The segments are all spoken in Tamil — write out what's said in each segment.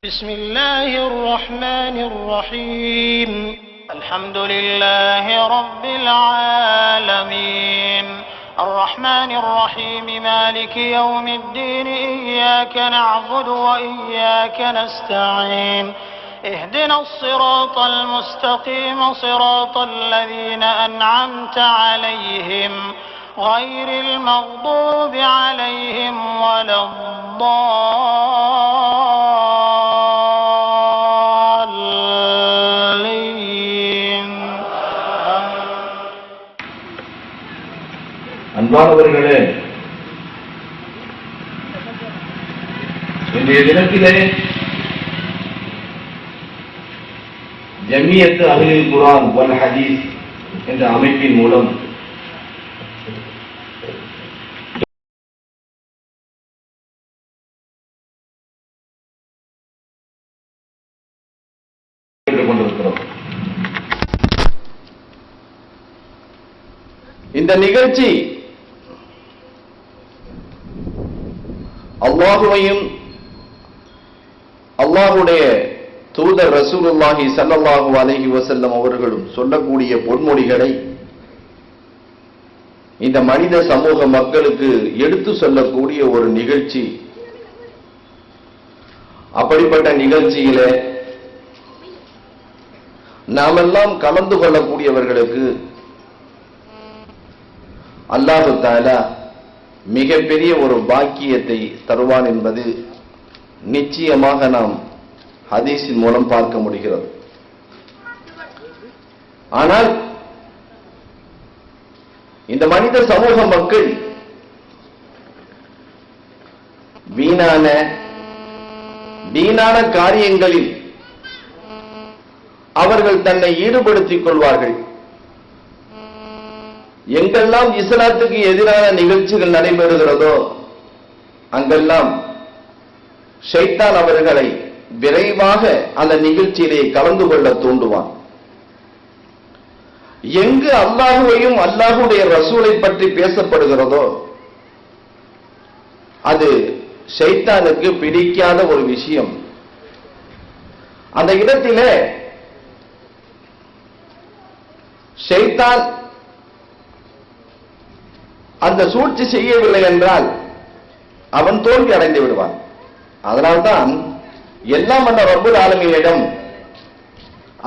بسم الله الرحمن الرحيم الحمد لله رب العالمين الرحمن الرحيم مالك يوم الدين إياك نعبد وإياك نستعين اهدنا الصراط المستقيم صراط الذين أنعمت عليهم غير المغضوب عليهم ولا الضالين. அன்பானவர்களே, இன்றைய தினத்திலே ஜமியத் அஹ்லுல் குர்ஆன் வல் ஹதீஸ் என்ற அமைப்பின் மூலம் கொண்டிருக்கிறோம். இந்த நிகழ்ச்சி அல்லாஹுவையும் அல்லாஹுடைய தூதர் ரசூலுல்லாஹி ஸல்லல்லாஹு அலைஹி வஸல்லம் அவர்களும் சொல்லக்கூடிய பொன்மொழிகளை இந்த மனித சமூக மக்களுக்கு எடுத்து சொல்லக்கூடிய ஒரு நிகழ்ச்சி. அப்படிப்பட்ட நிகழ்ச்சியிலே நாமெல்லாம் கலந்து கொள்ளக்கூடியவர்களுக்கு அல்லாஹு தஆலா மிகப்பெரிய ஒரு பாக்கியத்தை தருவான் என்பது நிச்சயமாக நாம் ஹதீஸின் மூலம் பார்க்க முடிகிறது. ஆனால் இந்த மனித சமூக மக்கள் வீணான காரியங்களில் அவர்கள் தன்னை ஈடுபடுத்திக் கொள்வார்கள். எங்கெல்லாம் இஸ்லாத்துக்கு எதிரான நிகழ்ச்சிகள் நடைபெறுகிறதோ அங்கெல்லாம் ஷைத்தான் அவர்களை விரைவாக அந்த நிகழ்ச்சியிலே கலந்து கொள்ள தூண்டுவான். எங்கு அல்லாஹுவையும் அல்லாஹுடைய ரசூலை பற்றி பேசப்படுகிறதோ அது ஷைத்தானுக்கு பிடிக்காத ஒரு விஷயம். அந்த இடத்திலே ஷைத்தான் அந்த சூழ்ச்சி செய்யவில்லை என்றால் அவன் தோல்வி அடைந்து விடுவான். அதனால்தான் எல்லாம் வல்ல ரப்புல் ஆலமீனிடம்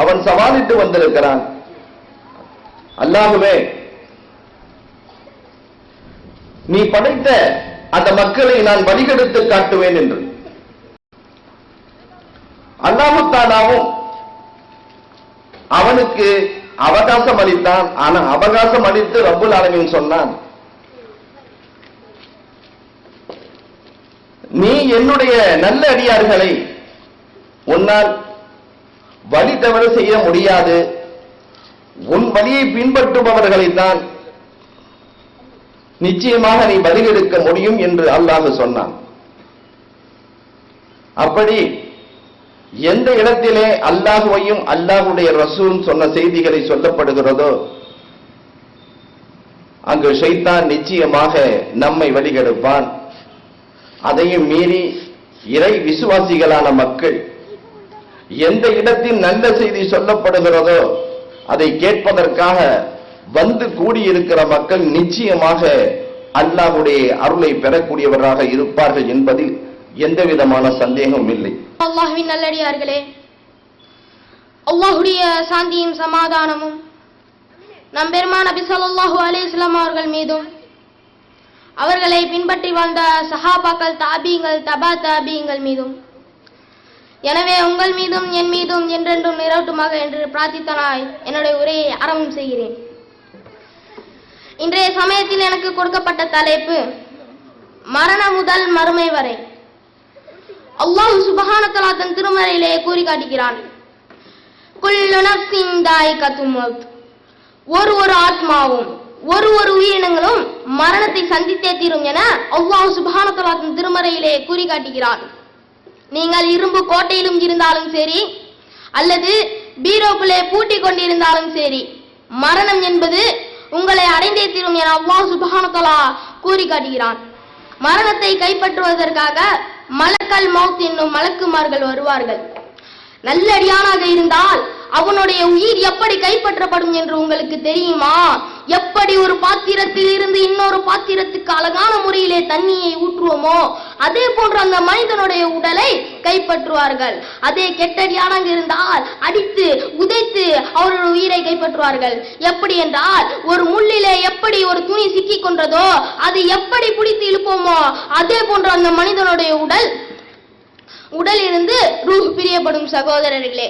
அவன் சவாலிட்டு வந்திருக்கிறான். அல்லாஹ்வே, நீ படைத்த அந்த மக்களை நான் வழிகெடுத்து காட்டுவேன் என்று. அல்லாஹ் தஆலாவும் அவனுக்கு அவகாசம் அளித்தான். ஆனா அவகாசம் அளித்து ரப்புல் ஆலமீன் சொன்னான், நீ என்னுடைய நல்ல அடியார்களை உன்னால் வழி தவறு செய்ய முடியாது, உன் வழியை பின்பற்றுபவர்களைத்தான் நிச்சயமாக நீ பதிலெடுக்க முடியும் என்று அல்லாஹ் சொன்னான். அப்படி எந்த இடத்திலே அல்லாஹுவையும் அல்லாஹுடைய ரசூல் சொன்ன செய்திகளை சொல்லப்படுகிறதோ அங்கு ஷைத்தான் நிச்சயமாக நம்மை வழிகெடுப்பான். அதையும் மீறி இறை விசுவாசிகளான மக்கள் எந்த இடத்தில் நல்ல செய்தி சொல்லப்படுகிறதோ அதை கேட்பதற்காக வந்து கூடியிருக்கிற மக்கள் நிச்சயமாக அல்லாஹ்வுடைய அருளை பெறக்கூடியவராக இருப்பார்கள் என்பதில் எந்த விதமான சந்தேகமும் இல்லை. அல்லாஹ்வின் நல்லடியார்களே, அல்லாஹ்வுடைய சாந்தியும் சமாதானமும் நம் பெருமான் நபி ஸல்லல்லாஹு அலைஹி வஸல்லம் அவர்கள் மீதும் அவர்களை பின்பற்றி வந்த சஹாபாக்கள், தாபீங்கள், தபா தாபீங்கள் மீதும், எனவே உங்கள் மீதும் என் மீதும் என்றென்றும் நிறவட்டுமாக என்று பிரார்த்தித்தனாய் என்னுடைய உரையை ஆரம்பம் செய்கிறேன். இன்றைய சமயத்தில் எனக்கு கொடுக்கப்பட்ட தலைப்பு மரணம் முதல் மறுமை வரை. அல்லாஹ் சுப்ஹானஹு வ தஆலா தன் திருமறையிலே கூறி காட்டுகிறான், குல்லு நஃப்ஸின் தாயிகத்துல் மௌத், ஒரு ஆத்மாவும் ஒரு உயிரினங்களும் மரணத்தை சந்தித்தே தீரும் என அல்லாஹ் சுப்ஹானஹு வ தஆலா தன் திருமறையிலே கூறி காட்டுகிறான். நீங்கள் இரும்பு கோட்டையிலும் இருந்தாலும் சரி அல்லது பீரோக்குள்ளே பூட்டிக் கொண்டிருந்தாலும் சரி, மரணம் என்பது உங்களை அடைந்தே தீரும் என அல்லாஹ் சுப்ஹானஹு வ தஆலா கூறி காட்டுகிறான். மரணத்தை கைப்பற்றுவதற்காக மலக்கல் மௌத் என்னும் மலக்குமார்கள் வருவார்கள். நல்லடியானாக இருந்தால் அவனுடைய உயிர் எப்படி கைப்பற்றப்படும் என்று உங்களுக்கு தெரியுமா? எப்படி ஒரு பாத்திரத்தில் இருந்து இன்னொரு பாத்திரத்துக்கு அழகான முறையிலே தண்ணியை ஊற்றுவோமோ அதே போன்று அந்த மனிதனுடைய உடலை கைப்பற்றுவார்கள். அதே கெட்டடியானாக இருந்தால் அடித்து உதைத்து அவருடைய உயிரை கைப்பற்றுவார்கள். எப்படி என்றால் ஒரு முள்ளிலே எப்படி ஒரு துணி சிக்கிக் கொண்டதோ அதை எப்படி பிடித்து இழுப்போமோ அதே போன்று அந்த மனிதனுடைய உடலிருந்து ரூஹ் பிரியப்படும் சகோதரர்களே.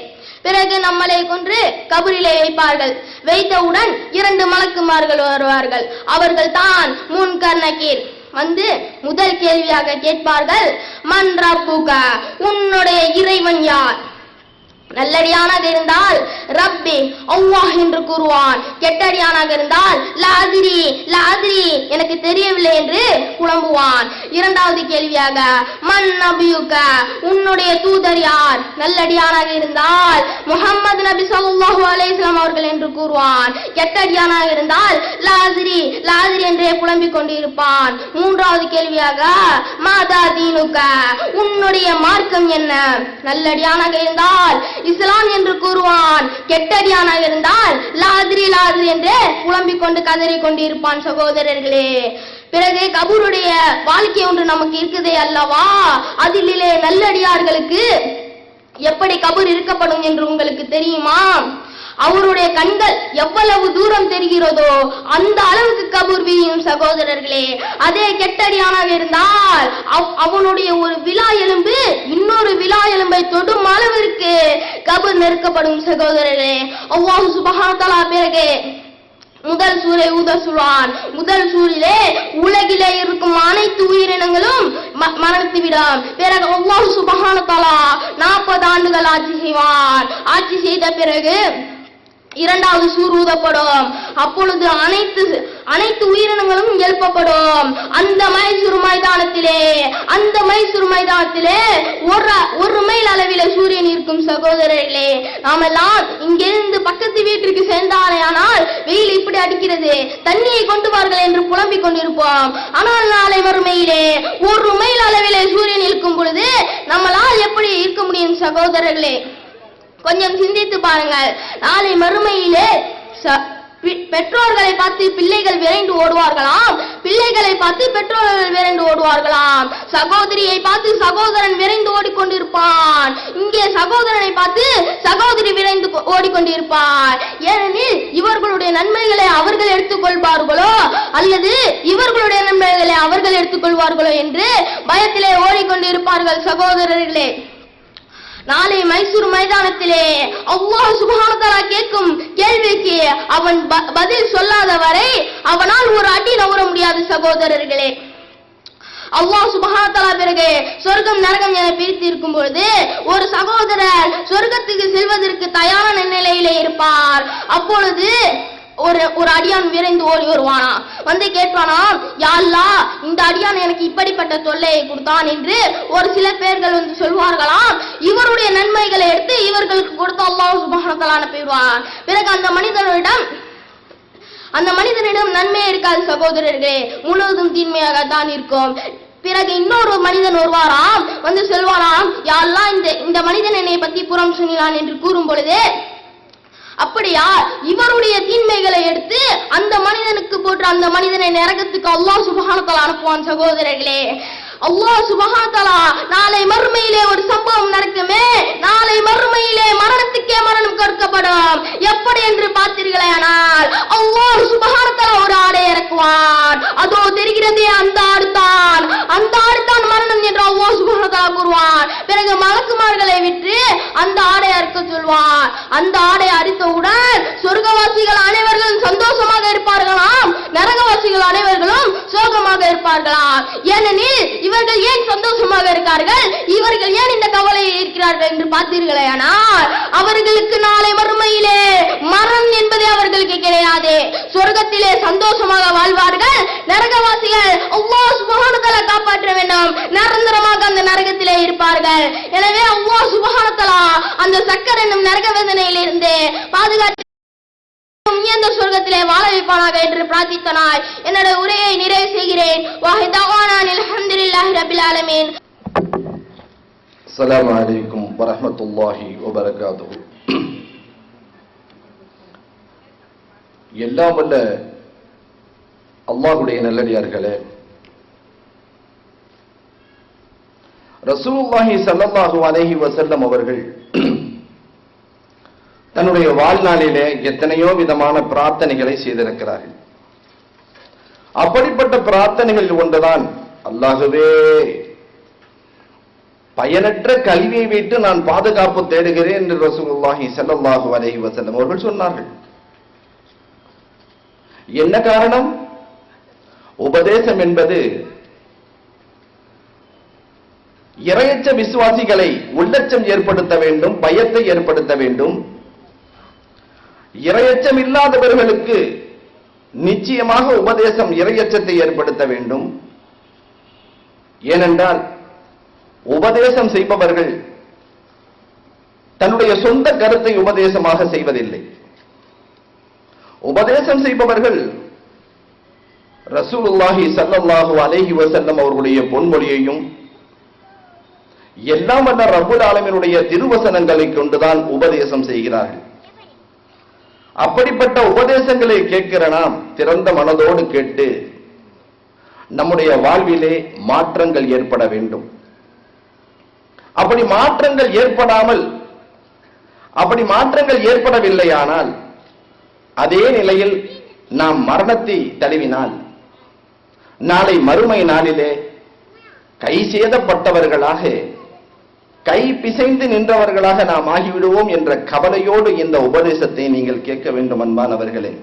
பிறகு நம்மளை கொன்று கபரிலே வைப்பார்கள். வைத்தவுடன் 2 மலக்குமார்கள் வருவார்கள். அவர்கள் தான் முன்கர் நக்கீர். வந்து முதல் கேள்வியாக கேட்பார்கள், மன் ரப்புக, உன்னுடைய இறைவன் யார்? நல்லடியானாக இருந்தால் ரப்பி அல்லாஹ் என்று கூறுவான். கெட்டடியானாக இருந்தால் லாதிரி லாதிரி எனக்கு தெரியவில்லை என்று புலம்புவான். இரண்டாவது கேள்வியாக மன் நபியுக, உன்னுடைய தூதர் யார்? நல்லடியானாக இருந்தால் முஹம்மது நபி ஸல்லல்லாஹு அலைஹி வஸல்லம் அவர்கள் என்று கூறுவான். கெட்டடியானாக இருந்தால் லாதிரி லாதிரி என்றே புலம்பிக் கொண்டிருப்பான். மூன்றாவது கேள்வியாக மாதா தீனுக, உன்னுடைய மார்க்கம் என்ன? நல்லடியானாக இருந்தால் இஸ்லாம் என்று கூறுவான். கெட்டடியானாக இருந்தால் லாதிரி லாதிரி என்று புலம்பிக் கொண்டு கதறி கொண்டிருப்பான். சகோதரர்களே, பிறகு கபூருடைய வாழ்க்கை ஒன்று நமக்கு இருக்குதே அல்லவா, அதிலே நல்லடியார்களுக்கு எப்படி கபூர் இருக்கப்படும் என்று உங்களுக்கு தெரியுமா? அவருடைய கண்கள் எவ்வளவு தூரம் தெரிகிறதோ அந்த அளவுக்கு கபூர் விரியும் சகோதரர்களே. அதே கெட்டடியானாக இருந்தால் அவனுடைய ஒரு விலா எலும்பு இன்னொரு விலா எலும்பை தொடும் அளவிற்கு கபூர் நெருக்கப்படும் சகோதரர்களே. அல்லாஹ் சுப்ஹானஹு வ தஆலா பிறகு முதல் சூரை ஊத சொல்வான். முதல் சூரிலே உலகிலே இருக்கும் அனைத்து உயிரினங்களும் மரணித்துவிடும். பிறகு அல்லாஹ் சுப்ஹானஹு வ தஆலா 40 ஆண்டுகள் ஆட்சி செய்வான். ஆட்சி செய்த பிறகு இரண்டாவது சூர் ஊதப்படும். அப்பொழுது அனைத்து உயிரினங்களும் எழுப்பப்படும். அந்த மைசூர் மைதானத்திலே ஒரு மைல் அளவிலே சூரியன் இருக்கும் சகோதரர்களே. நாமெல்லாம் இங்கிருந்து பக்கத்து வீட்டிற்கு சேர்ந்தாலேயானால் வெயில் இப்படி அடிக்கிறது, தண்ணியை கொண்டு வார்கள் என்று புலம்பிக் கொண்டிருப்போம். ஆனால் நாளை மறுமையிலே ஒரு மைல் அளவிலே சூரியன் இருக்கும் பொழுது நம்மளால் எப்படி இருக்க முடியும் சகோதரர்களே? கொஞ்சம் சிந்தித்து பாருங்கள். நாளை மறுமையிலே பெற்றோர்களை பார்த்து பிள்ளைகள் விரைந்து ஓடுவார்களாம், பிள்ளைகளை பார்த்து பெற்றோர்கள் விரைந்து ஓடுவார்களாம். சகோதரியை பார்த்து சகோதரன் விரைந்து ஓடிக்கொண்டிருப்பான். இங்கே சகோதரனை பார்த்து சகோதரி விரைந்து ஓடிக்கொண்டிருப்பார். ஏனெனில் இவர்களுடைய நன்மைகளை அவர்கள் எடுத்துக்கொள்வார்களோ அல்லது இவர்களுடைய நன்மைகளை அவர்கள் எடுத்துக்கொள்வார்களோ என்று பயத்திலே ஓடிக்கொண்டிருப்பார்கள் சகோதரர்களே. நாளை மைசூர் மைதானத்திலே அல்லாஹ் சுப்ஹானஹு வ தஆலா கேட்கும் கேள்விக்கு அவன் பதில் சொல்லாத வரை அவனால் ஒரு அடி நகர முடியாது சகோதரர்களே. அல்லாஹ் சுப்ஹானஹு வ தஆலா பிறகு சொர்க்கம் நரகம் என பிரித்து இருக்கும் பொழுது ஒரு சகோதரர் சொர்க்கத்துக்கு செல்வதற்கு தயாரான நிலையிலே இருப்பார். அப்பொழுது ஒரு அடியான் விரைந்து ஓடி வருவானா, வந்து கேட்பானா, யா அல்லாஹ், இந்த அடியான் எனக்கு இப்படிப்பட்ட தொல்லையை கொடுத்தான் என்று ஒரு சில பேர்கள் வந்து சொல்வார்களாம். இவருடைய நன்மைகளை எடுத்து இவர்களுக்கு கொடுத்து அல்லாஹ் சுப்ஹானஹு வ தஆலா அனுப்பிடுவான். பிறகு அந்த மனிதனிடம் நன்மை இருக்காது சகோதரர்களே, முழுவதும் தீன்மையாக தான் இருக்கும். பிறகு இன்னொரு மனிதன் வருவாராம், வந்து சொல்வாராம், யா அல்லாஹ், இந்த மனிதன் என்னை பத்தி புறம் சொன்னான் என்று கூறும் பொழுது, அப்படியா, இவருடைய தீன்மைகளை எடுத்து அந்த மனிதனுக்கு போட்டு அந்த மனிதனை நரகத்துக்கு அல்லாஹ் சுப்ஹானஹு வ தஆலா அனுப்புவான் சகோதரர்களே. அல்லாஹ் சுப்ஹானஹு வ தஆலா நாளை மறுமையிலே ஒரு சம்பவம் நடக்குமே, நாளை மறுமையிலே மரணத்துக்கே மரணம் கொடுக்கப்படும். எப்படி என்று பார்த்தீர்களேயானால் அல்லாஹ் சுப்ஹானஹு வ தஆலா ஒரு ஆடை இறக்குவான். அதோ தெரிகிறதே, அந்த ஆடுதான் மரணம் என்று அல்லாஹ் சுப்ஹானஹு வ தஆலா கூறுவான். பிறகு மலக்குமார்களை விட்டு அந்த ஆடை அறுக்க சொல்வான். அந்த ஆடை அறுத்தவுடன் சொர்க்கவாசிகள் அனைவர்களும் சந்தோஷமாக இருப்பார்களாம், நரகவாசிகள் அனைவர்களும் சோகமாக இருப்பார்களாம். ஏனெனில் இவர்கள் ஏன் சந்தோஷமாக இருக்கார்கள், இவர்கள் ஏன் இந்த கவலையில் இருக்கிறார்கள் என்று பார்த்தீர்களேயானால் அவர்களுக்கு நாளை மறுமையிலே மரணம் என்பதே அவர்களுக்கு கிடையாது. சொர்க்கத்திலே சந்தோஷமாக வாழ்வார்கள். நரகவாசிகள் அல்லாஹ் சுப்ஹானஹு வ தஆலா காப்பாற்ற வேண்டும், நிரந்தரமாக அந்த நரகத்திலே இருப்பார்கள். எனவே அல்லாஹ் சுப்ஹானஹு வ தஆலா அந்த சக்கர் என்னும் நரக வேதனையிலிருந்து பாதுகாத்து இந்த சொர்க்கத்திலே வாழ வைப்பானாக என்று பிரார்த்தித்தனாய் என்னோட உரையை நிறைவு செய்கிறேன். வாஹிதாவானா அல்ஹம்துலில்லாஹி ரப்பில் ஆலமீன். அஸ்ஸலாமு அலைக்கும் வரஹ்மத்துல்லாஹி வபரகாத்துஹு. எல்லாம் வல்ல அல்லாஹ்வுடைய நல்லடியார்களே, ரசூலுல்லாஹி ஸல்லல்லாஹு அலைஹி வஸல்லம் அவர்கள் தன்னுடைய வாழ்நாளிலே எத்தனையோ விதமான பிரார்த்தனைகளை செய்திருக்கிறார்கள். அப்படிப்பட்ட பிரார்த்தனைகள் ஒன்றுதான், அல்லாஹ்வே பயனற்ற கல்வியை வைத்து நான் பாதுகாப்பு தேடுகிறேன் என்று ரசூலுல்லாஹி ஸல்லல்லாஹு அலைஹி வஸல்லம் அவர்கள் சொன்னார்கள். என்ன காரணம்? உபதேசம் என்பது இறையச்ச விசுவாசிகளை உள்ளச்சம் ஏற்படுத்த வேண்டும், பயத்தை ஏற்படுத்த வேண்டும். இறையச்சம் இல்லாதவர்களுக்கு நிச்சயமாக உபதேசம் இறையச்சத்தை ஏற்படுத்த வேண்டும். ஏனென்றால் உபதேசம் செய்பவர்கள் தன்னுடைய சொந்த கருத்தை உபதேசமாக செய்வதில்லை. உபதேசம் செய்பவர்கள் ரசூலுல்லாஹி ஸல்லல்லாஹு அலைஹி வஸல்லம் அவர்களுடைய பொன்மொழியையும் எல்லாம் வல்ல ரப்புல் ஆலமீனுடைய திருவசனங்களை கொண்டுதான் உபதேசம் செய்கிறார்கள். அப்படிப்பட்ட உபதேசங்களை கேட்கிற நாம் திறந்த மனதோடு கேட்டு நம்முடைய வாழ்விலே மாற்றங்கள் ஏற்பட வேண்டும். அப்படி மாற்றங்கள் ஏற்படவில்லையானால் அதே நிலையில் நாம் மரணத்தை தழுவினால் நாளை மறுமை நாளிலே கை சேதப்பட்டவர்களாக, கை பிசைந்து நின்றவர்களாக நாம் ஆகிவிடுவோம் என்ற கவலையோடு இந்த உபதேசத்தை நீங்கள் கேட்க வேண்டும் அன்பானவர்களே.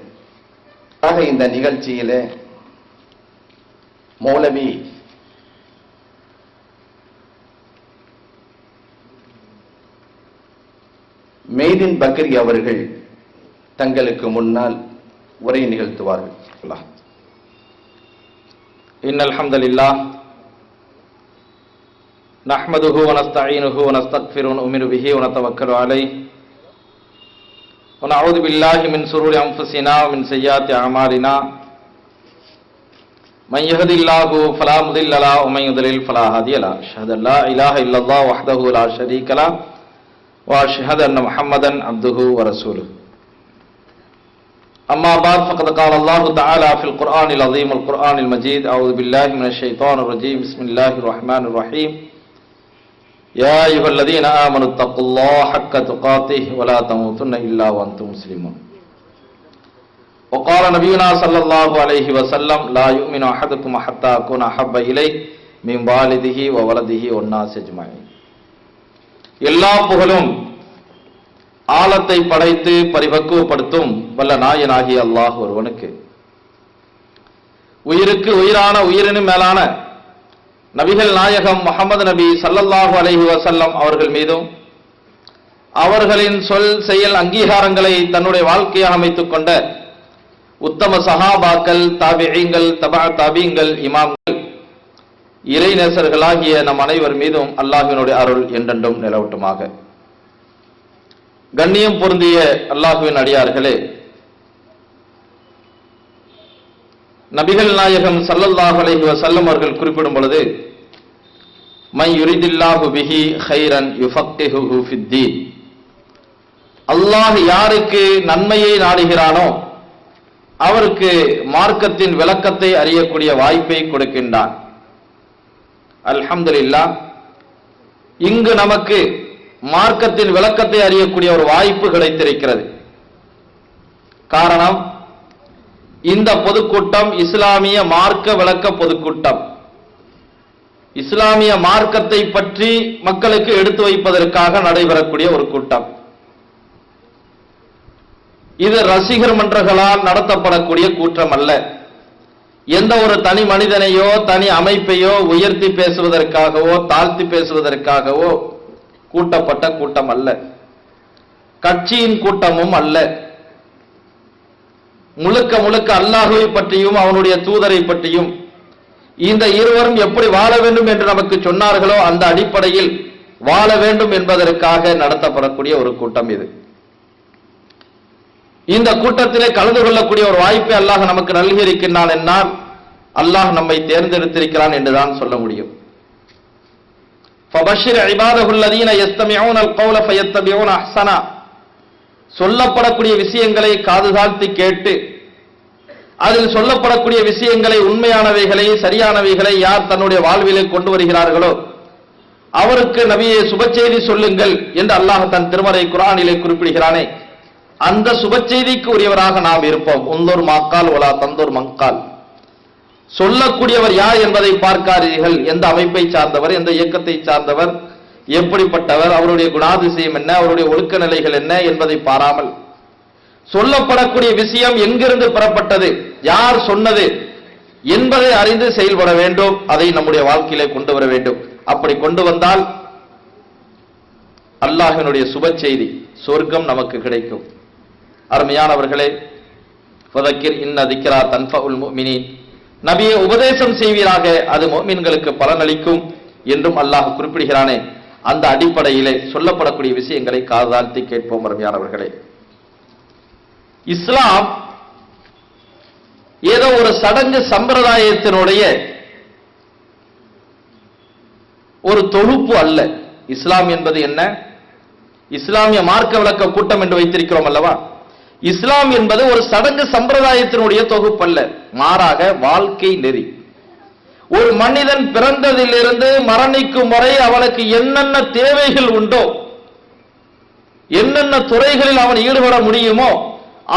ஆக இந்த நிகழ்ச்சியிலே மௌலவி மெய்தீன் பக்ரி அவர்கள் தங்களுக்கு முன்னால் உரை நிகழ்த்துவார்கள். இன்னல் ஹம்தலில்லாஹ் நஹ்மதுஹு வ நஸ்தஈனுஹு வ நஸ்தக்ஃபிருஹு வ நு'மினு பிஹி வ நதவக்கலு அலைஹி வ நஅஊது பில்லாஹி மின் ஷுரூரி அன்ஃபுஸினா வ மின் ஸய்யிஆத்தி அஅமாலினா மன் யஹ்தில்லாஹு ஃபலா முதில்ல லஹு வ மன் யுضلل ஃபலா ஹாதிய லஹு அஷ்ஹது அல்லா இலாஹா இல்லல்லாஹ் வஹ்தஹு லா ஷரீக லஹு வ அஷ்ஹது அன்ன முஹம்மதன் அப்துஹு வ ரசூலுஹு. أما بعد فقد قال الله تعالى في القرآن العظيم والقرآن المجيد أعوذ بالله من الشيطان الرجيم بسم الله الرحمن الرحيم يا أيها الذين آمنوا اتقوا الله حق تقاته ولا تموتن إلا وأنتم مسلمون وقال نبينا صلى الله عليه وسلم لا يؤمن أحدكم حتى أكون أحب إليه من والده وولده والناس أجمعين. எல்லா புகழும் ஆலத்தை படைத்து பரிபக்குவப்படுத்தும் வல்ல நாயனாகிய அல்லாஹ் ஒருவனுக்கு, உயிருக்கு உயிரான உயிரினும் மேலான நபிகள் நாயகம் முஹம்மது நபி ஸல்லல்லாஹு அலைஹி வஸல்லம் அவர்கள் மீதும், அவர்களின் சொல் செயல் அங்கீகாரங்களை தன்னுடைய வாழ்க்கையாக அமைத்துக் கொண்ட உத்தம சஹாபாக்கள், தாபிஈங்கள், தபா தாபீங்கள், இமாம்கள், இறைநேசர்களாகிய நம் அனைவர் மீதும் அல்லாஹ்வினுடைய அருள் என்றென்றும் நிலவட்டுமாக. கண்ணியம் பொருந்திய அல்லாஹ்வின் அடியார்களே, நபிகள் நாயகம் ஸல்லல்லாஹு அலைஹி வஸல்லம் அவர்கள் குறிப்பிடும் பொழுது, மை யுரிதில்லாஹு பிஹி கைரன் யுஃபக்கிஹுஹு ஃபித்தீன், அல்லாஹ் யாருக்கு நன்மையை நாடுகிறானோ அவருக்கு மார்க்கத்தின் விளக்கத்தை அறியக்கூடிய வாய்ப்பை கொடுக்கின்றான். அல்ஹம்துலில்லாஹ், இங்கு நமக்கு மார்க்கத்தின் விளக்கத்தை அறியக்கூடிய ஒரு வாய்ப்பு கிடைத்திருக்கிறது. காரணம், இந்த பொதுக்கூட்டம் இஸ்லாமிய மார்க்க விளக்க பொதுக்கூட்டம். இஸ்லாமிய மார்க்கத்தை பற்றி மக்களுக்கு எடுத்து வைப்பதற்காக நடைபெறக்கூடிய ஒரு கூட்டம். இது ரசிகர் மன்றங்களால் நடத்தப்படக்கூடிய கூட்டம் அல்ல. எந்த ஒரு தனி மனிதனையோ தனி அமைப்பையோ உயர்த்தி பேசுவதற்காகவோ தாழ்த்தி பேசுவதற்காகவோ கூட்டப்பட்ட கூட்டம் அல்ல. கட்சியின் கூட்டமும் அல்ல. முழுக்க முழுக்க அல்லாஹ்வை பற்றியும் அவனுடைய தூதரை பற்றியும் இந்த இருவரும் எப்படி வாழ வேண்டும் என்று நமக்கு சொன்னார்களோ அந்த அடிப்படையில் வாழ வேண்டும் என்பதற்காக நடத்தப்படக்கூடிய ஒரு கூட்டம் இது. இந்த கூட்டத்திலே கலந்து கொள்ளக்கூடிய ஒரு வாய்ப்பை அல்லாஹ் நமக்கு நல்கியிருக்கின்றான் என்னால் அல்லாஹ் நம்மை தேர்ந்தெடுத்திருக்கிறான் என்றுதான் சொல்ல முடியும். ஃபபஷிர் இபாதஹுல்லதீன யஸ்தமிஊனல் கௌல ஃபயத்தபிஊன அஹ்ஸனா. சொல்லப்படக்கூடிய விஷயங்களை காது தாழ்த்தி கேட்டு அதில் சொல்லப்படக்கூடிய விஷயங்களை, உண்மையானவைகளை, சரியானவைகளை யார் தன்னுடைய வாழ்விலே கொண்டு வருகிறார்களோ அவருக்கு நபியே சுப செய்தி சொல்லுங்கள் என்று அல்லாஹ் தன் திருமறை குர்ஆனிலே குறிப்பிடுகிறானே, அந்த சுப செய்திக்கு உரியவராக நாம் இருப்போம். உந்தூர் மாக்கால் ஒலா தந்தூர் மங்கால். சொல்லக்கூடியவர் யார் என்பதை பார்க்காதீர்கள். எந்த அமைப்பை சார்ந்தவர், எந்த இயக்கத்தை சார்ந்தவர், எப்படிப்பட்டவர், அவருடைய குணாதிசயம் என்ன, அவருடைய ஒழுக்க நிலைகள் என்ன என்பதை பாராமல் சொல்லப்படக்கூடிய விஷயம் எங்கிருந்து பெறப்பட்டது, யார் சொன்னது என்பதை அறிந்து செயல்பட வேண்டும். அதை நம்முடைய வாழ்க்கையிலே கொண்டு வர வேண்டும். அப்படி கொண்டு வந்தால் அல்லாஹ்வினுடைய சுப செய்தி, சொர்க்கம் நமக்கு கிடைக்கும். அருமையானவர்களே, ஃபதக்கிர் இன்ன திக்ரா தன்ஃபஉல் முஃமினீன். நபியே உபதேசம் செய்வீராக, அது முஃமின்களுக்கு பலனளிக்கும் என்றும் அல்லாஹ் குறிப்பிடுகிறானே, அந்த அடிப்படையிலே சொல்லப்படக்கூடிய விஷயங்களை காதாழ்த்தி கேட்போம். அருமையானவர்களே, இஸ்லாம் ஏதோ ஒரு சடங்கு சம்பிரதாயத்தினுடைய ஒரு தொகுப்பு அல்ல. இஸ்லாம் என்பது என்ன? இஸ்லாமிய மார்க்க விளக்க கூட்டம் என்று வைத்திருக்கிறோம் அல்லவா? இஸ்லாம் என்பது ஒரு சடங்கு சம்பிரதாயத்தினுடைய தொகுப்பு அல்ல, மாறாக வாழ்க்கை நெறி. ஒரு மனிதன் பிறந்ததிலிருந்து மரணிக்கும் வரை அவனுக்கு என்னென்ன தேவைகள் உண்டோ, என்னென்ன துறைகளில் அவன் ஈடுபட முடியுமோ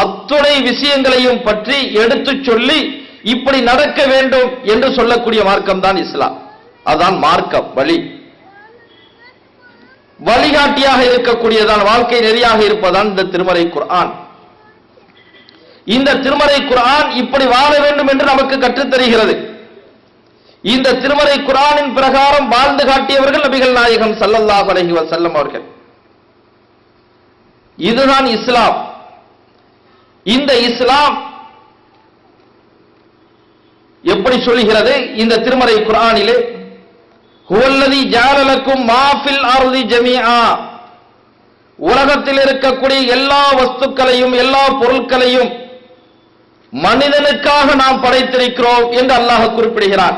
அத்துணை விஷயங்களையும் பற்றி எடுத்துச் சொல்லி இப்படி நடக்க வேண்டும் என்று சொல்லக்கூடிய மார்க்கம் தான் இஸ்லாம். அதான் மார்க்கம், வழி. வழிகாட்டியாக இருக்கக்கூடியதான், வாழ்க்கை நெறியாக இருப்பதான் இந்த திருமறை குர்ஆன். இந்த திருமறை குர்ஆன் இப்படி வாழ வேண்டும் என்று நமக்கு கற்றுத் தருகிறது. இந்த திருமறை குர்ஆனின் பிரகாரம் வாழ்ந்து காட்டியவர்கள் நபிகள் நாயகம் ஸல்லல்லாஹு அலைஹி வஸல்லம் அவர்கள். இதுதான் இஸ்லாம். இந்த இஸ்லாம் எப்படி சொல்கிறது? இந்த திருமறை குர்ஆனிலே ஹுவல்லதி ஜஅல லக்கும் மா ஃபில் அர்தி ஜமீஆ, உலகத்தில் இருக்கக்கூடிய எல்லா வஸ்துக்களையும் எல்லா பொருட்களையும் மனிதனுக்காக நாம் படைத்திருக்கிறோம் என்று அல்லாஹ் குறிப்பிடுகிறான்.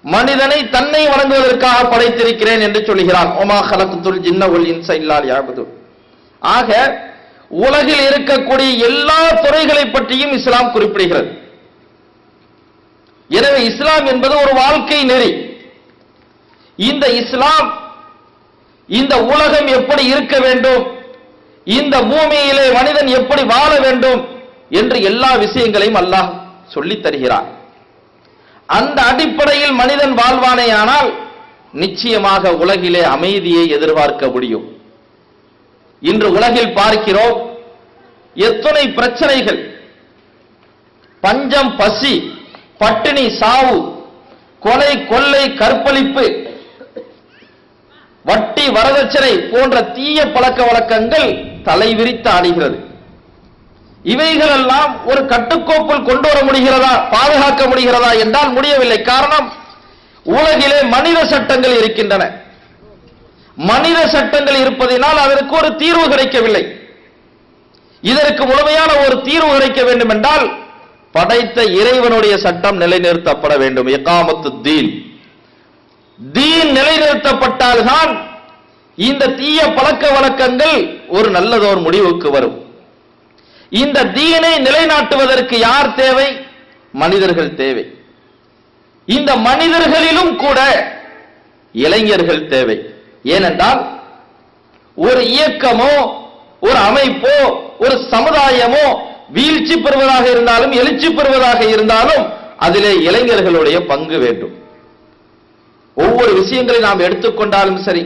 மனிதனை தன்னை வணங்குவதற்காக படைத்திருக்கிறேன் என்று சொல்கிறான். ஒமா ஹலக்துல் ஜின்ன வல் இன்ஸ இல்லா லியஅபுதுன். ஆக உலகில் இருக்கக்கூடிய எல்லா துறைகளை பற்றியும் இஸ்லாம் குறிப்பிடுகிறது. எனவே இஸ்லாம் என்பது ஒரு வாழ்க்கை நெறி. இந்த இஸ்லாம் இந்த உலகம் எப்படி இருக்க வேண்டும், இந்த பூமியிலே மனிதன் எப்படி வாழ வேண்டும் என்று எல்லா விஷயங்களையும் அல்லாஹ் சொல்லித் தருகிறார். அந்த அடிப்படையில் மனிதன் வாழ்வானேயானால் நிச்சயமாக உலகிலே அமைதியை எதிர்பார்க்க முடியும். இன்று உலகில் பார்க்கிறோம் எத்தனை பிரச்சனைகள், பஞ்சம், பசி, பட்டினி, சாவு, கொலை, கொள்ளை, கற்பழிப்பு, வட்டி, வரதட்சணை போன்ற தீய பழக்க வழக்கங்கள் தலைவிரித்து ஆடுகிறது. இவைகளெல்லாம் ஒரு கட்டுக்கோப்பில் கொண்டு வர முடிகிறதா, பாதுகாக்க முடிகிறதா என்றால் முடியவில்லை. காரணம், உலகிலே மனித சட்டங்கள் இருக்கின்றன. மனித சட்டங்கள் இருப்பதினால் அதற்கு ஒரு தீர்வு கிடைக்கவில்லை. இதற்கு முழுமையான ஒரு தீர்வு கிடைக்க வேண்டும் என்றால் படைத்த இறைவனுடைய சட்டம் நிலைநிறுத்தப்பட வேண்டும். இகாமத்து தீன், தீன் நிலைநிறுத்தப்பட்டால்தான் இந்த தீய பழக்க வழக்கங்கள் ஒரு நல்லதோர் முடிவுக்கு வரும். இந்த தீனை நிலைநாட்டுவதற்கு யார் தேவை? மனிதர்கள் தேவை. இந்த மனிதர்களிலும் கூட இளைஞர்கள் தேவை. ஏனென்றால் ஒரு இயக்கமோ ஒரு அமைப்போ ஒரு சமுதாயமோ வீழ்ச்சி பெறுவதாக இருந்தாலும் எழுச்சி பெறுவதாக இருந்தாலும் அதிலே இளைஞர்களுடைய பங்கு வேண்டும். ஒவ்வொரு விஷயங்களை நாம் எடுத்துக்கொண்டாலும் சரி,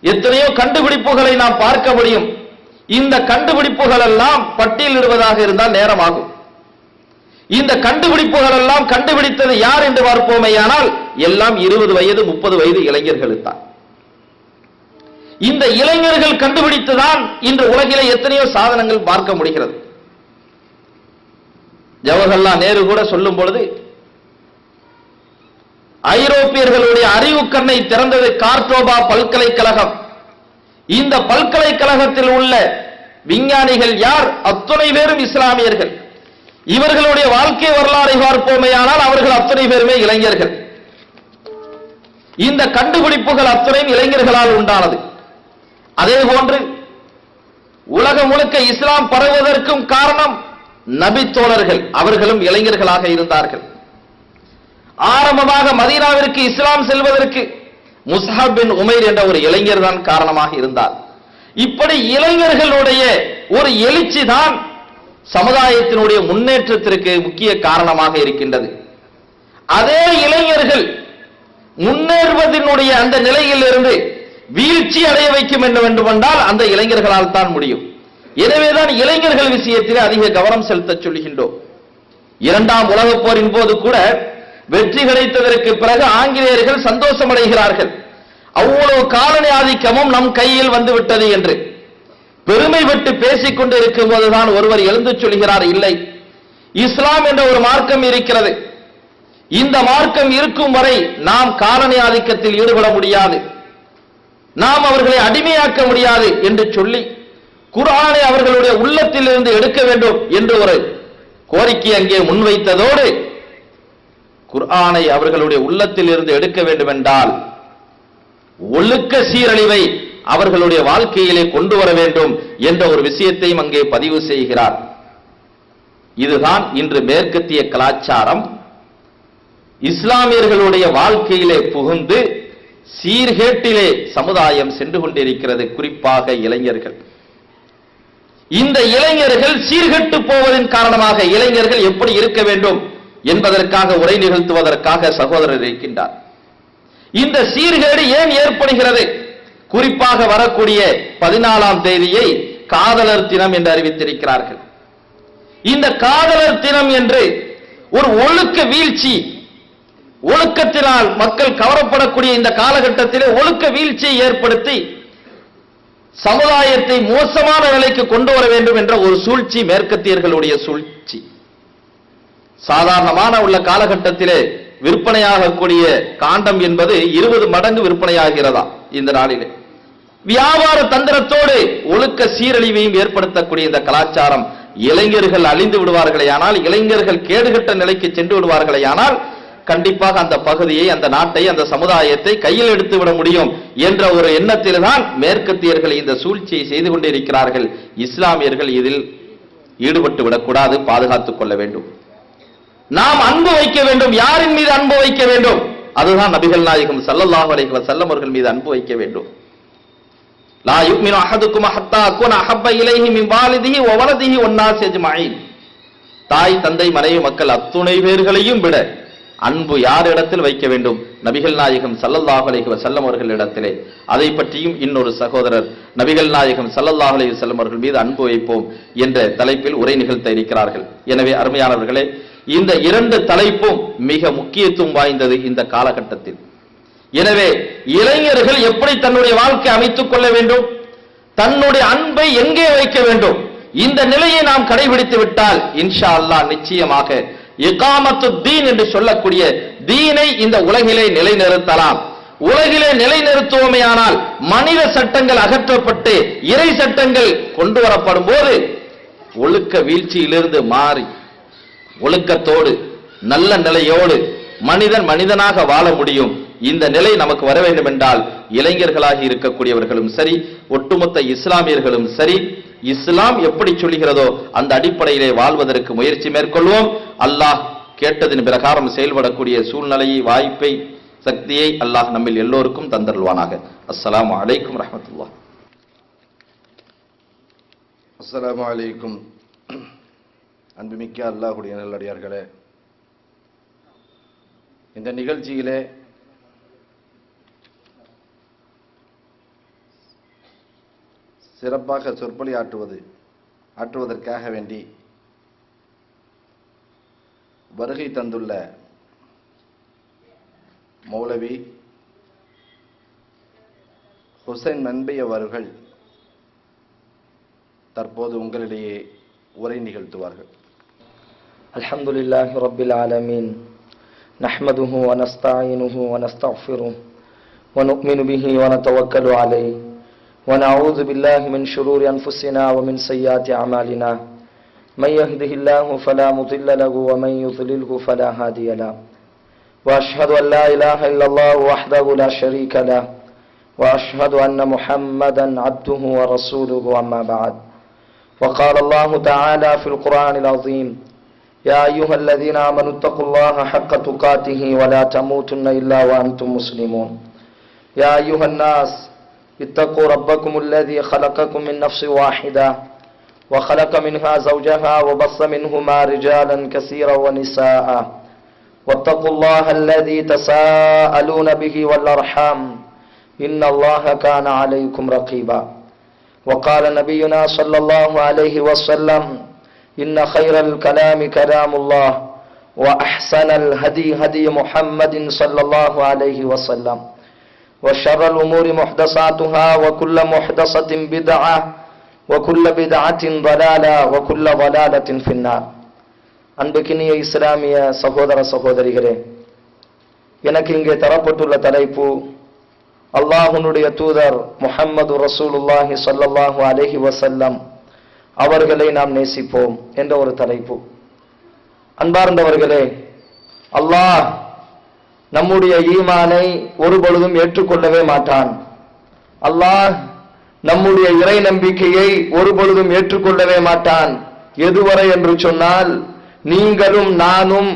எத்தனையோ கண்டுபிடிப்புகளை நாம் பார்க்க முடியும். இந்த கண்டுபிடிப்புகள் எல்லாம் பட்டியலிடுவதாக இருந்தால் நேரமாகும். இந்த கண்டுபிடிப்புகள் எல்லாம் கண்டுபிடித்தது யார் என்று பார்ப்போமேயானால் எல்லாம் 20 வயது 30 வயது இளைஞர்கள் தான். இந்த இளைஞர்கள் கண்டுபிடித்துதான் இன்று உலகிலே எத்தனையோ சாதனங்கள் பார்க்க முடிகிறது. ஜவஹர்லால் நேரு கூட சொல்லும் பொழுது, ஐரோப்பியர்களுடைய அறிவு கண்ணை திறந்தது கார்டோபா பல்கலைக்கழகம். இந்த பல்கலைக்கழகத்தில் உள்ள விஞ்ஞானிகள் யார்? அத்துணை பேரும் இஸ்லாமியர்கள். இவர்களுடைய வாழ்க்கை வரலாறை பார்ப்போமேயானால் அவர்கள் அத்தனை பேருமே இளைஞர்கள். இந்த கண்டுபிடிப்புகள் அத்துணையும் இளைஞர்களால் உண்டானது. அதே போன்று உலகம் முழுக்க இஸ்லாம் பரவுவதற்கும் காரணம் நபி தோழர்கள், அவர்களும் இளைஞர்களாக இருந்தார்கள். ஆரம்பமாக மதீனாவிற்கு இஸ்லாம் செல்வதற்கு முஸ்ஹப் பின் உமைர் என்ற ஒரு இளைஞர் தான் காரணமாக இருந்தார். இப்படி இளைஞர்களுடைய ஒரு எழுச்சி தான் சமுதாயத்தினுடைய முன்னேற்றத்திற்கு முக்கிய காரணமாக இருக்கின்றது. அதே இளைஞர்கள் முன்னேறுவதனுடைய அந்த நிலையிலிருந்து வீழ்ச்சி அடைய வைக்கும் என்றால் அந்த இளைஞர்களால் தான் முடியும். எனவேதான் இளைஞர்கள் விஷயத்தில் அதிக கவனம் செலுத்த சொல்கின்றோம். இரண்டாம் உலகப் போரின் போது கூட வெற்றி கிடைத்ததற்கு பிறகு ஆங்கிலேயர்கள் சந்தோஷம் அடைகிறார்கள். அவ்வளவு காலனி ஆதிக்கமும் நம் கையில் வந்துவிட்டது என்று பெருமை விட்டு பேசிக் கொண்டு இருக்கும் போதுதான் ஒருவர் எழுந்து சொல்கிறார், இல்லை, இஸ்லாம் என்ற ஒரு மார்க்கம் இருக்கிறது, இந்த மார்க்கம் இருக்கும் வரை நாம் காலனி ஆதிக்கத்தில் ஈடுபட முடியாது, நாம் அவர்களை அடிமையாக்க முடியாது என்று சொல்லி குர்ஆனை அவர்களுடைய உள்ளத்தில் இருந்து எடுக்க வேண்டும் என்று ஒரு கோரிக்கை அங்கே முன்வைத்ததோடு குர்ஆனை அவர்களுடைய உள்ளத்தில் இருந்து எடுக்க வேண்டும் என்றால் ஒழுக்க சீரழிவை அவர்களுடைய வாழ்க்கையிலே கொண்டு வர வேண்டும் என்ற ஒரு விஷயத்தையும் அங்கே பதிவு செய்கிறார். இதுதான் இன்று மேற்கத்திய கலாச்சாரம் இஸ்லாமியர்களுடைய வாழ்க்கையிலே புகுந்து சீர்கேட்டிலே சமுதாயம் சென்று கொண்டிருக்கிறது. குறிப்பாக இளைஞர்கள், இந்த இளைஞர்கள் சீர்கெட்டு போவதன் காரணமாக இளைஞர்கள் எப்படி இருக்க வேண்டும் என்பதற்காக உரை நிகழ்த்துவதற்காக சகோதரர் இருக்கின்றார். இந்த சீர்கேடு ஏன் ஏற்படுகிறது? குறிப்பாக வரக்கூடிய 14ஆம் தேதியை காதலர் தினம் என்று அறிவித்திருக்கிறார்கள். இந்த காதலர் தினம் என்று ஒரு ஒழுக்க வீழ்ச்சி, ஒழுக்கத்தினால் மக்கள் கவரப்படக்கூடிய இந்த காலகட்டத்திலே ஒழுக்க வீழ்ச்சியை ஏற்படுத்தி சமுதாயத்தை மோசமான நிலைக்கு கொண்டு வர வேண்டும் என்ற ஒரு சூழ்ச்சி மேற்கத்தியர்களுடைய சூழ்ச்சி. சாதாரணமான உள்ள காலகட்டத்திலே விற்பனையாகக்கூடிய காண்டம் என்பது 20 மடங்கு விற்பனையாகிறதா இந்த நாளிலே. வியாபார தந்திரத்தோடு ஒழுக்க சீரழிவையும் ஏற்படுத்தக்கூடிய இந்த கலாச்சாரம் இளைஞர்கள் அழிந்து விடுவார்களே ஆனால், இளைஞர்கள் கேடுகட்ட நிலைக்கு சென்று விடுவார்களே ஆனால் கண்டிப்பாக அந்த பகுதியை, அந்த நாட்டை, அந்த சமுதாயத்தை கையில் எடுத்து விட முடியும் என்ற ஒரு எண்ணத்தில்தான் மேற்கத்தியர்கள் இந்த சூழ்ச்சியை செய்து கொண்டிருக்கிறார்கள். இஸ்லாமியர்கள் இதில் ஈடுபட்டு விடக்கூடாது, பாதுகாத்துக் கொள்ள வேண்டும். நாம் அன்பு வைக்க வேண்டும். யாரின் மீது அன்பு வைக்க வேண்டும்? அதுதான் நபிகள் நாயகம் ஸல்லல்லாஹு அலைஹி வஸல்லம் அவர்கள் மீது அன்பு வைக்க வேண்டும். லா யுமினு அஹதுக்கும் ஹத்தா அகுன அஹப்ப இலைஹி மின் வாலிதிஹி வ வலதிஹி வன்னாஸ் அஜ்மஈன். தாய், தந்தை, மனைவி, மக்கள் அத்துணை பேர்களையும் விட அன்பு யார் இடத்தில் வைக்க வேண்டும்? நபிகள் நாயகம் ஸல்லல்லாஹு அலைஹி வஸல்லம் அவர்களிடத்திலே. அதை பற்றியும் இன்னொரு சகோதரர் நபிகள் நாயகம் ஸல்லல்லாஹு அலைஹி வஸல்லம் அவர்கள் மீது அன்பு வைப்போம் என்ற தலைப்பில் உரை நிகழ்த்த இருக்கிறார்கள். எனவே அருமையானவர்களே, இந்த 2 தலைப்பும் மிக முக்கியத்துவம் வாய்ந்தது இந்த காலகட்டத்தில். எனவே இளைஞர்கள் எப்படி தன்னுடைய வாழ்க்கை அமைத்துக் கொள்ள வேண்டும், தன்னுடைய அன்பை எங்கே வைக்க வேண்டும், இந்த நிலையை நாம் கடைபிடித்து விட்டால் இன்ஷா அல்லாஹ் நிச்சயமாக இகாமத்து தீன் என்று சொல்லக்கூடிய தீனை இந்த உலகிலே நிலைநிறுத்தலாம். உலகிலே நிலைநிறுத்துவோமேயானால் மனித சட்டங்கள் அகற்றப்பட்டு இறை சட்டங்கள் கொண்டு வரப்படும் போது ஒழுக்க வீழ்ச்சியிலிருந்து மாறி ஒழுக்கத்தோடு நல்ல நிலையோடு மனிதன் மனிதனாக வாழ முடியும். இந்த நிலை நமக்கு வர வேண்டும் என்றால் இளைஞர்களாகி இருக்கக்கூடியவர்களும் சரி, ஒட்டுமொத்த இஸ்லாமியர்களும் சரி, இஸ்லாம் எப்படி சொல்கிறதோ அந்த அடிப்படையிலே வாழ்வதற்கு முயற்சி மேற்கொள்வோம். அல்லாஹ் கேட்டதின் பிரகாரம் செயல்படக்கூடிய சூழ்நிலையை, வாய்ப்பை, சக்தியை அல்லாஹ் நம்மில் எல்லோருக்கும் தந்தருள்வானாக. அஸ்ஸலாமு அலைக்கும் ரஹ்மத்துல்லாஹ். அஸ்ஸலாமு அலைக்கும். அன்புமிக்க அல்லாஹ்வுடைய நல்லடியார்களே, இந்த நிகழ்ச்சியிலே சிறப்பாக சொற்பொழி ஆற்றுவதற்காக வேண்டி வருகை தந்துள்ள மௌலவி ஹுசைன் நன்பை அவர்கள் தற்போது உங்களிடையே உரை நிகழ்த்துவார்கள். அல்ஹம்துலில்லாஹி ரப்பில் ஆலமீன். நஹ்மதுஹு வ நஸ்தஈனுஹு வ நஸ்தக்ஃபிருஹு வ நு'மினு பிஹி வ நதவக்கலு அலைஹி வ நஊது பில்லாஹி மின் ஷுரூரி அன்ஃபுஸினா வ மின் ஸய்யிஆத்தி அமாலினா. மன் யஹ்திஹில்லாஹு ஃபலா முضில்ல லஹு வ மன் யுضلில்ஹு ஃபலா ஹாதிய லஹு. وأشهد أن لا إله إلا الله وحده لا شريك له وأشهد أن محمدا عبده ورسوله أما بعد وقال الله تعالى في القرآن العظيم يا أيها الذين آمنوا اتقوا الله حق تقاته ولا تموتن إلا وأنتم مسلمون يا أيها الناس اتقوا ربكم الذي خلقكم من نفس واحدة وخلق منها زوجها وبث منهما رجالا كثيرا ونساء واتقوا الله الذي تساءلون به والأرحام إن الله كان عليكم رقيبا وقال نبينا صلى الله عليه وسلم إن خير الكلام كلام الله وأحسن الهدي هدي محمد صلى الله عليه وسلم وشر الأمور محدثاتها وكل محدثة بدعة وكل بدعة ضلالة وكل ضلالة في النار. அன்புக்கினிய இஸ்லாமிய சகோதர சகோதரிகளே, எனக்கு இங்கே தரப்பட்டுள்ள தலைப்பு அல்லாஹ்வுடைய தூதர் முஹம்மது ரசூலுல்லாஹி ஸல்லல்லாஹு அலைஹி வஸல்லம் அவர்களை நாம் நேசிப்போம் என்ற ஒரு தலைப்பு. அன்பார்ந்தவர்களே, அல்லாஹ் நம்முடைய ஈமானை ஒரு பொழுதும் ஏற்றுக்கொள்ளவே மாட்டான். அல்லாஹ் நம்முடைய இறை நம்பிக்கையை ஒரு பொழுதும் ஏற்றுக்கொள்ளவே மாட்டான். எதுவரை என்று சொன்னால், நீங்களும் நானும்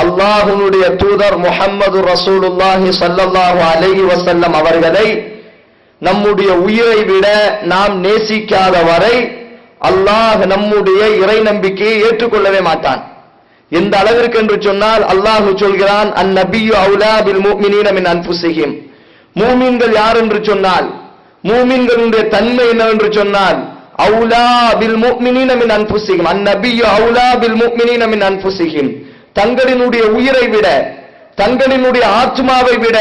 அல்லாஹ்வுடைய தூதர் முஹம்மது ரசூலுல்லாஹி ஸல்லல்லாஹு அலைஹி வஸல்லம் அவர்களை நம்முடைய உயிரை விட நாம் நேசிக்காத வரை அல்லாஹ் நம்முடைய இறை நம்பிக்கையை ஏற்றுக்கொள்ளவே மாட்டான். எந்த அளவிற்கு என்று சொன்னால், அல்லாஹ் சொல்கிறான், அந்நபியு அவுலா பில் முஃமினீன மின் அன்ஃபுஸிஹிம். மூமின்கள் யார் என்று சொன்னால், மூமின்களுடைய தன்மை என்னவென்று சொன்னால், அவுலா பில் முஃமினீன மின் அன்ஃபுஸிஹிம். அந்நபியு அவுலா பில் முஃமினீன மின் அன்ஃபுஸிஹிம். தங்களினுடைய உயிரை விட, தங்களினுடைய ஆத்மாவை விட,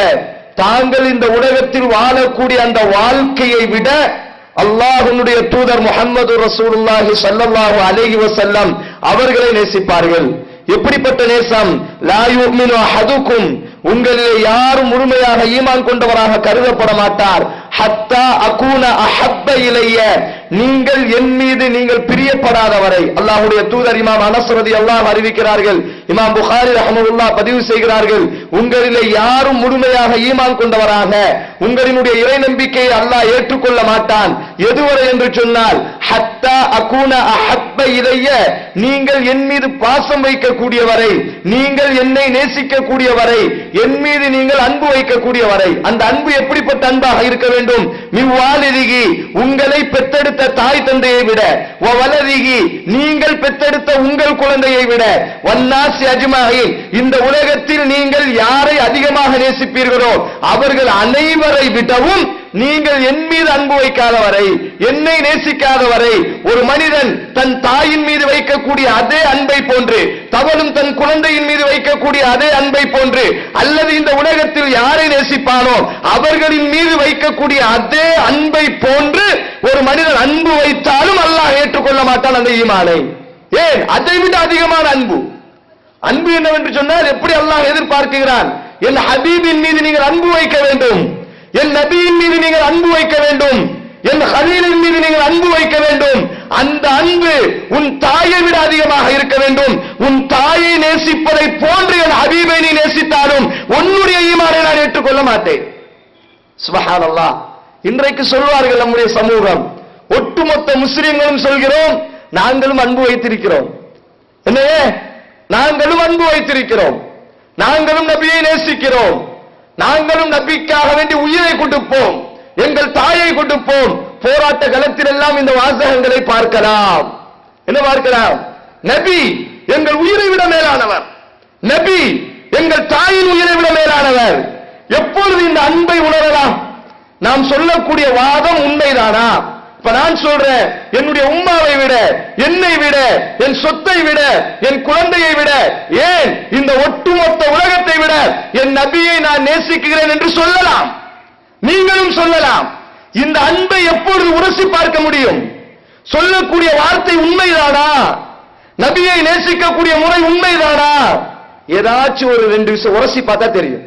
தாங்கள் இந்த உலகத்தில் வாழக்கூடிய அந்த வாழ்க்கையை விட அல்லாஹ்வுடைய தூதர் முஹம்மது ரசூலுல்லாஹி ஸல்லல்லாஹு அலைஹி வஸல்லம் அவர்களை நேசிப்பார்கள். எப்படிப்பட்ட நேசம்? லா யுமினு அஹதுக்கும், உங்களிலே யாரும் முழுமையாக ஈமான் கொண்டவராக கருதப்பட மாட்டார். ஹத்தா அகூன அஹப்ப இலைய, நீங்கள் என் மீது நீங்கள் பிரியப்படாதவரை. அல்லாஹ்வுடைய தூதர் இமாம் அனஸ் ரலியல்லாஹு அறிவிக்கிறார்கள், இமாம் புகாரி ரஹ்மத்துல்லாஹ் பதிவு செய்கிறார்கள், உங்களிலே யாரும் முழுமையாக ஈமான் கொண்டவராக உங்களினுடைய இறை நம்பிக்கையை அல்லாஹ் ஏற்றுக்கொள்ள மாட்டான். எதுவரை என்று சொன்னால், ஹத்தா அகூன அஹப்ப இலைய, நீங்கள் என் மீது பாசம் வைக்கக்கூடியவரை, நீங்கள் என்னை நேசிக்கக்கூடியவரை, என் மீது நீங்கள் அன்பு வைக்கக்கூடியவரை. அந்த அன்பு எப்படிப்பட்ட அன்பாக இருக்க வேண்டும்? மிவ்வாலிதிகி, உங்களை பெற்றெடுத்த தாய் தந்தையை விட, வலதிகி, நீங்கள் பெற்றெடுத்த உங்கள் குழந்தையை விட, வன்னாசி அஜ்மாயின், இந்த உலகத்தில் நீங்கள் யாரை அதிகமாக நேசிப்பீர்களோ அவர்கள் அனைவரை விடவும் நீங்கள் என் மீது அன்பு வைக்காதவரை, என்னை நேசிக்காதவரை. ஒரு மனிதன் தன் தாயின் மீது வைக்கக்கூடிய அதே அன்பை போன்று, தவளும் தன் குழந்தையின் மீது வைக்கக்கூடிய அதே அன்பை போன்று, அல்லது இந்த உலகத்தில் யாரை நேசிப்பானோ அவர்களின் மீது வைக்கக்கூடிய அதே அன்பை போன்று ஒரு மனிதன் அன்பு வைத்தாலும் அல்லாஹ் ஏற்றுக்கொள்ள மாட்டான் அந்த ஈமானை. ஏன்? அதை விட அதிகமான அன்பு. அன்பு என்னவென்று சொன்னால், எப்படி அல்லாஹ் எதிர்பார்க்கிறான்? என் ஹபீபின் மீது நீங்கள் அன்பு வைக்க வேண்டும், என் நபியின் மீது நீங்கள் அன்பு வைக்க வேண்டும், என் ஹலீலின் மீது நீங்கள் அன்பு வைக்க வேண்டும். அந்த அன்பு உன் தாயை விட அதிகமாக இருக்க வேண்டும். உன் தாயை நேசிப்பதை போன்று என் ஹபீபை நீ நேசித்தாலும் உன்னுடைய ஈமானை நான் ஏற்றுக்கொள்ள மாட்டேன். சுப்ஹானல்லாஹ். இன்றைக்கு சொல்வார்கள் நம்முடைய சமூகம், ஒட்டுமொத்த முஸ்லிம்களும் சொல்கிறோம், நாங்களும் அன்பு வைத்திருக்கிறோம். என்னையே, நாங்களும் அன்பு வைத்திருக்கிறோம், நாங்களும் நபியை நேசிக்கிறோம், நாங்களும் நபிக்காக வேண்டி உயிரை கொடுப்போம், எங்கள் தாயை கொடுப்போம். போராட்ட களத்தில் எல்லாம் இந்த வாசகங்களை பார்க்கலாம். என்ன பார்க்கலாம்? நபி எங்கள் உயிரை விட மேலானவர், நபி எங்கள் தாயின் உயிரை விட மேலானவர். எப்பொழுது இந்த அன்பை உணரலாம்? நாம் சொல்லக்கூடிய வாதம் உண்மைதானா? இப்ப நான் சொல்றேன், என்னுடைய உம்மாவை விட, என்னை விட, என் சொத்தை விட, என் குழந்தையை விட, ஏன் இந்த ஒட்டுமொத்த உலகத்தை விட என் நபியை நான் நேசிக்கிறேன் என்று சொல்லலாம். நீங்களும் சொல்லலாம். இந்த அன்பை எப்பொழுது உரசி பார்க்க முடியும்? சொல்லக்கூடிய வார்த்தை உண்மைதானா? நபியை நேசிக்கக்கூடிய முறை உண்மைதானா? ஏதாச்சும் ஒரு ரெண்டு விஷயம் உரசி பார்த்தா தெரியும்.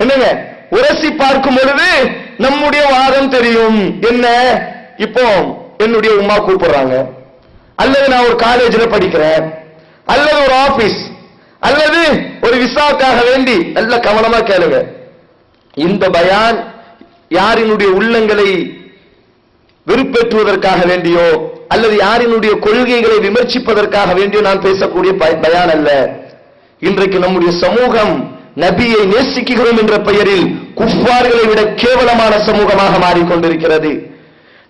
என்னங்க, உரசி பார்க்கும் பொழுது நம்முடைய வாதம் தெரியும். என்ன? இப்போ என்னுடைய உம்மா கூப்பிடுறாங்க, அல்லது நான் ஒரு காலேஜில் படிக்கிறேன், அல்லது ஒரு ஆபீஸ், அல்லது ஒரு விசாவுக்காக வேண்டி நல்ல கவனமா கேளுங்க. இந்த பயான் யாரினுடைய உள்ளங்களை வெறுப்பேற்றுவதற்காக வேண்டியோ அல்லது யாரினுடைய கொள்கைகளை விமர்சிப்பதற்காக வேண்டியோ நான் பேசக்கூடிய பயான் அல்ல. இன்றைக்கு நம்முடைய சமூகம் நபியை நேசிக்கிறோம் என்ற பெயரில் குஃபார்களை விட கேவலமான சமூகமாக மாறிக்கொண்டிருக்கிறது.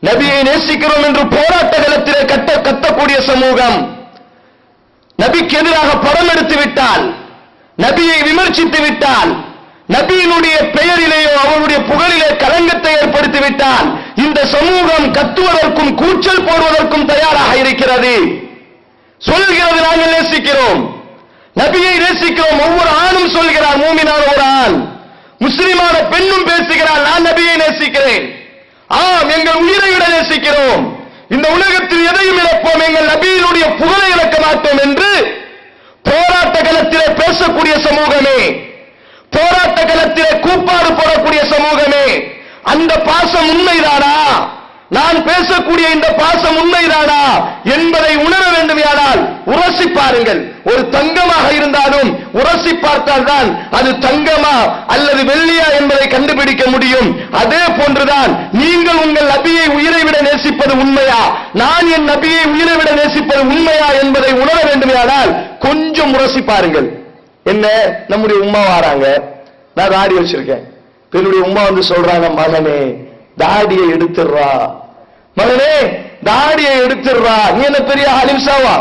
நபியை நேசிக்கிறோம் என்று போராட்ட களத்திலே கத்தக்கூடிய சமூகம், நபிக்கு எதிராக படம் எடுத்து விட்டால், நபியை விமர்சித்து விட்டால், நபியினுடைய பெயரிலேயோ அவருடைய புகழிலே களங்கத்தை ஏற்படுத்தி விட்டால் இந்த சமூகம் கத்துவதற்கும் கூச்சல் போடுவதற்கும் தயாராக இருக்கிறது. சொல்கிறது நாங்கள் நேசிக்கிறோம், நபியை நேசிக்கிறோம். ஒவ்வொரு ஆணும் சொல்கிறார், மூமினான ஒரு ஆண், முஸ்லிமான பெண்ணும் பேசுகிறார், நான் நபியை நேசிக்கிறேன், ஆம் எங்கள் உயிரை விட நேசிக்கிறோம், இந்த உலகத்தில் எதையும் இழப்போம், எங்கள் நபியினுடைய புகழை இழக்க மாட்டோம் என்று போராட்ட களத்திலே பேசக்கூடிய சமூகமே, போராட்ட களத்திலே கூப்பாடு போடக்கூடிய சமூகமே, அந்த பாசம் உண்மைதானா, நான் பேசக்கூடிய இந்த பாசம் உண்மைதானா என்பதை உணர வேண்டுமானால் உரசி பாருங்கள். ஒரு தங்கமாக இருந்தாலும் உரசி பார்த்தால் தான் அது தங்கமா அல்லது வெள்ளியா என்பதை கண்டுபிடிக்க முடியும். அதே போன்றுதான் நீங்கள் உங்கள் நபியை உயிரை விட நேசிப்பது உண்மையா, நான் என் நபியை உயிரை விட நேசிப்பது உண்மையா என்பதை உணர வேண்டுமானால் கொஞ்சம் உரசி பாருங்கள். என்ன, நம்முடைய உம்மா வராங்க, நான் தாடி வச்சிருக்கேன், என்னுடைய உம்மா வந்து சொல்றாங்க, மகனே தாடியை எடுத்துடுறா, மகனே தாடியை எடுத்துடுறா, நீ என்ன பெரிய ஹலிம்சாவா,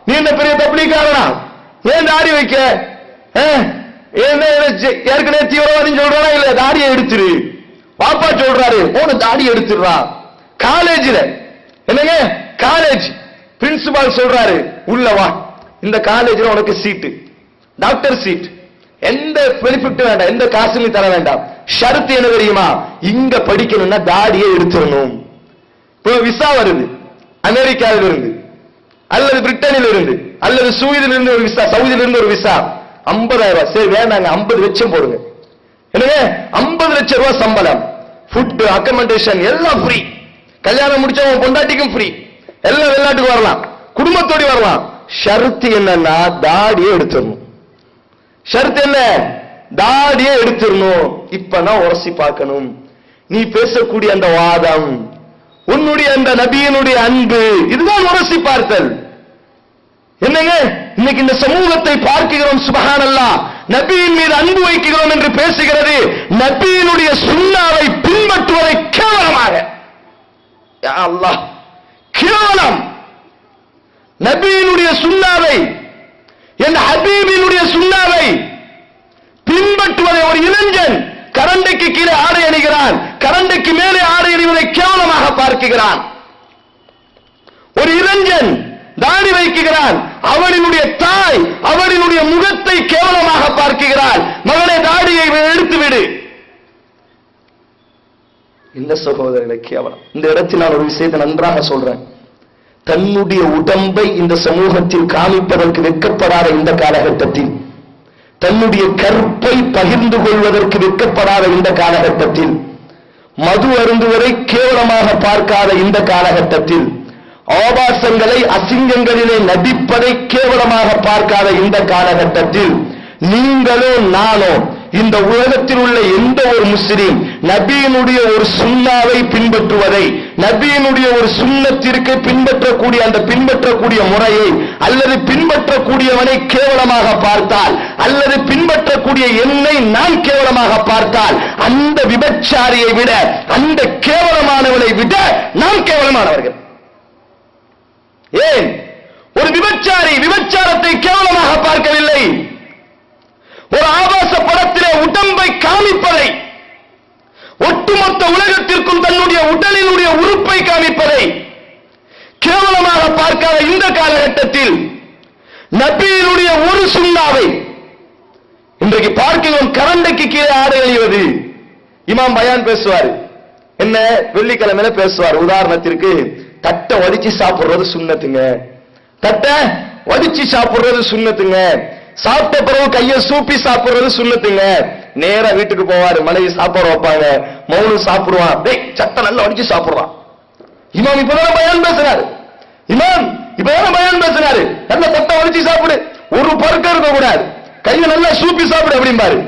நீ என்ன பெரிய தப்லீகாரனா, ஏன் தாடி வைக்க, ஏற்கனவே தீவிரவாதின்னு சொல்றானா இல்ல, தாடியை எடுத்துரு, பாப்பா சொல்றாரு போன தாடியை எடுத்துடுறா. காலேஜ்ல என்னங்க, காலேஜ் பிரின்சிபால் சொல்றாரு உள்ள வா, இந்த காலேஜ்ல உனக்கு சீட்டு, டாக்டர் சீட், எந்த பெனிஃபிட் வேண்டாம், எந்த காசுலையும் தர வேண்டாம், ஷரத்து என்ன தெரியுமா, இங்க படிக்கணும்னா தாடியை எடுத்துடணும். இப்போ விசா வருது அமெரிக்காவில் இருந்து அல்லது பிரிட்டனில் இருந்து அல்லது சவுதியில இருந்து ஒரு விசா, சவுதியில இருந்து ஒரு விசா 50,000, சரி வேண்டாங்க 50 லட்சம் போடுங்க, என்னங்க 50 லட்சம் ரூபாய் சம்பளம், ஃபுட் அக்கமண்டேஷன் எல்லாம் ஃப்ரீ, கல்யாணம் முடிச்சவங்க பொண்டாட்டிக்கும் ஃப்ரீ, எல்லாம் வெளிநாட்டுக்கு வரலாம், குடும்பத்தோடு வரலாம். ஷரத்து என்னன்னா தாடியை எடுத்துடணும். ஷரத்து என்ன, தாடியை எடுத்துடணும். இப்ப நான் உரசி பார்க்கணும், நீ பேசக்கூடிய அந்த வாதம், உன்னுடைய அந்த நபியினுடைய அன்பு, இதுதான் உரசி பார்த்தல். என்னங்க இன்னைக்கு இந்த சமூகத்தை பார்க்கிறோம், சுப்ஹானல்லாஹ், நபியின் மீது அன்பு வைக்கிறோம் என்று பேசுகிறது, நபியினுடைய சுன்னாவை பின்பற்றுவதை கேவலமாக, யா அல்லாஹ் கேவலம், நபியினுடைய சுன்னாவை, என் ஹபீபினுடைய சுன்னாவை பின்பற்றுவதை ஒரு இளைஞன் கரண்டைக்கு கீழே ஆடை அணிகிறான், கரண்டைக்கு மேலே ஆடை அணிவதை கேவலமாக பார்க்கிறான். ஒரு இளைஞன் தாடி வைக்கிறான், அவனினுடைய தாய் அவனினுடைய முகத்தை கேவலமாக பார்க்கிறான், மகனை தாடியை எடுத்துவிடு. இந்த சகோதரர்களை கேவலம். இந்த இடத்தில் நான் ஒரு விஷயத்தை நன்றாக சொல்றேன், தன்னுடைய உடம்பை இந்த சமூகத்தில் காமிப்பதற்கு வெட்கப்படாத இந்த காலகட்டத்தில், தன்னுடைய கற்பை பகிர்ந்து கொள்வதற்கு வெட்கப்படாத இந்த காலகட்டத்தில், மது அருந்துவதை கேவலமாக பார்க்காத இந்த காலகட்டத்தில், ஆபாசங்களை அசிங்கங்களிலே நடிப்பதை கேவலமாக பார்க்காத இந்த காலகட்டத்தில், நீங்களோ நானோ இந்த உலகத்தில் உள்ள எந்த ஒரு முஸ்லிம் நபியினுடைய ஒரு சுன்னாவை பின்பற்றுவதை, நபியினுடைய ஒரு சுன்னத்திற்கு பின்பற்றக்கூடிய அந்த பின்பற்றக்கூடிய முறையை அல்லது பின்பற்றக்கூடியவனை கேவலமாக பார்த்தால் அல்லது பின்பற்றக்கூடிய என்னை நான் கேவலமாக பார்த்தால், அந்த விபச்சாரியை விட, அந்த கேவலமானவனை விட நாம் கேவலமானவர்கள். ஏன் ஒரு விபச்சாரி விபச்சாரத்தை கேவலமாக பார்க்கவில்லை, ஒரு ஆபாச படத்திலே உடம்பை காமிப்பதை, ஒட்டுமொத்த உலகத்திற்கும் தன்னுடைய உடலினுடைய உறுப்பை காமிப்பதை கேவலமாக பார்க்காத இந்த காலகட்டத்தில், நபியினுடைய ஒரு சுன்னாவை இன்றைக்கு பார்க்கிறோம். கரண்டைக்கு கீழே ஆடை அணிவது, இமாம் பயான் பேசுவார், என்ன வெள்ளிக்கிழமையில பேசுவார், உதாரணத்திற்கு தட்டை வடிச்சு சாப்பிடுறது சுண்ணத்துங்க, தட்டை வடிச்சு சாப்பிடுறது சுண்ணத்துங்க, சாப்பிட்ட பிறகு கையை சூப்பி சாப்பிடுறது சுண்ணத்துங்க. நேரா வீட்டுக்கு போவாரு, மனைவி சாப்பாடு வைப்பாங்க, மௌனம் சாப்பிடுவான், சட்டை நல்லா வடிச்சு சாப்பிடுவான். இமாம் இப்பதான் பயான் பேசுறாரு, இமாம் இப்பதான் பயான் பேசுறாரு, நல்ல தட்டை வடிச்சு சாப்பிடு, ஒரு பருக்க இருக்க கூடாது, கையில நல்லா சூப்பி சாப்பிடு அப்படிம்பாரு.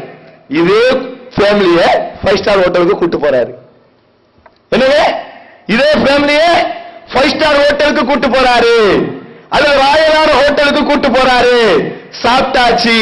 இதே ஃபேமிலிய 5 ஸ்டார் ஹோட்டலுக்கு கூட்டு போறாரு. என்னவே இதே ஃபேமிலிய 5 ஸ்டார் ஹோட்டலுக்கு கூட்டு போறாரு, அல்லது ராயலான ஹோட்டலுக்கு கூட்டு போறாரு. சாப்பிட்டாச்சு,